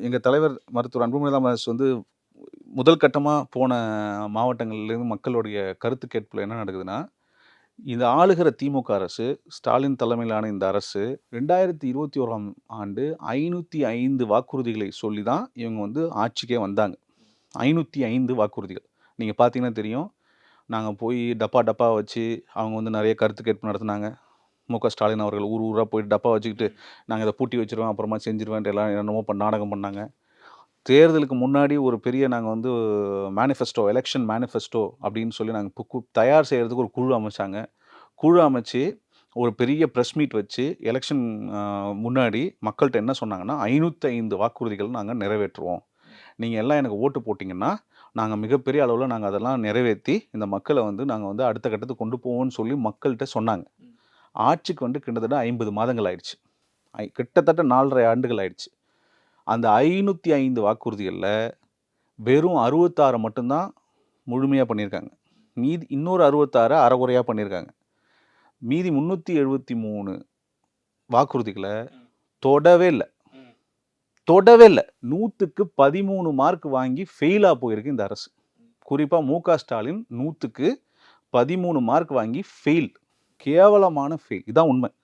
எங்கள் தலைவர் மருத்துவர் அன்புமணி ராமதாஸ் வந்து முதல் கட்டமாக போன மாவட்டங்கள்லேருந்து மக்களுடைய கருத்து கேட்பில் என்ன நடக்குதுன்னா, இந்த ஆளுகிற திமுக அரசு, ஸ்டாலின் தலைமையிலான இந்த அரசு 2021ஆம் ஆண்டு 505 வாக்குறுதிகளை சொல்லி தான் இவங்க வந்து ஆட்சிக்கே வந்தாங்க. 505 வாக்குறுதிகள். நீங்க பார்த்தீங்கன்னா தெரியும். நாங்க போய் டப்பா டப்பா வச்சு அவங்க வந்து நெறைய கருத்து கேட்பு நடத்துனாங்க. ஸ்டாலின் அவர்கள் ஊர் ஊரா போயிட்டு டப்பா வச்சுக்கிட்டு, நாங்க இத பூட்டி வச்சுருவோம், அப்புறமா செஞ்சுருவேன்ட்டு எல்லாம் என்னென்னமோ நாடகம் பண்ணாங்க. தேர்தலுக்கு முன்னாடி ஒரு பெரிய நாங்க வந்து மேனிஃபெஸ்டோ, எலக்ஷன் மேனிஃபெஸ்டோ அப்படின்னு சொல்லி நாங்க தயார் செய்றதுக்கு ஒரு குழு அமைச்சாங்க. குழு அமைச்சு, ஒரு பெரிய பிரஸ் மீட் வச்சு, எலக்ஷன் முன்னாடி மக்கள்ட்ட என்ன சொன்னாங்கன்னா, 505 வாக்குறுதிகள் நாங்க நிறைவேற்றுவோம். நீங்க எல்லாம் எனக்கு ஓட்டு போட்டீங்கன்னா, நாங்க மிகப்பெரிய அளவுல நாங்க அதெல்லாம் நிறைவேத்தி, இந்த மக்கள வந்து நாங்க வந்து அடுத்த கட்டத்துக்கு கொண்டு போவோம்ன்னு சொல்லி மக்கள்ட்ட சொன்னாங்க. ஆட்சிக்கு வந்து கிட்டத்தட்ட 50 மாதங்கள் ஆயிடுச்சு. கிட்டத்தட்ட 4 1/2 ஆண்டுகள் ஆயிடுச்சு. அந்த 505 வாக்குறுதிகள்ல வெறும் 66 மட்டும் தான் முழுமையா பண்ணியிருக்காங்க. மீதி இன்னொரு 66 அரைகுறையா பண்ணியிருக்காங்க. மீதி 373 வாக்குறுதிகள தொடவே இல்ல. தொடவே இல்ல. 100க்கு 13 மார்க் வாங்கி ஃபெயிலா போயிருக்கு இந்த அரசு. குறிப்பா ஸ்டாலின் 100க்கு 13 மார்க் வாங்கி ஃபெயில். கேவலமான ஃபெயில். இதான் உண்மை.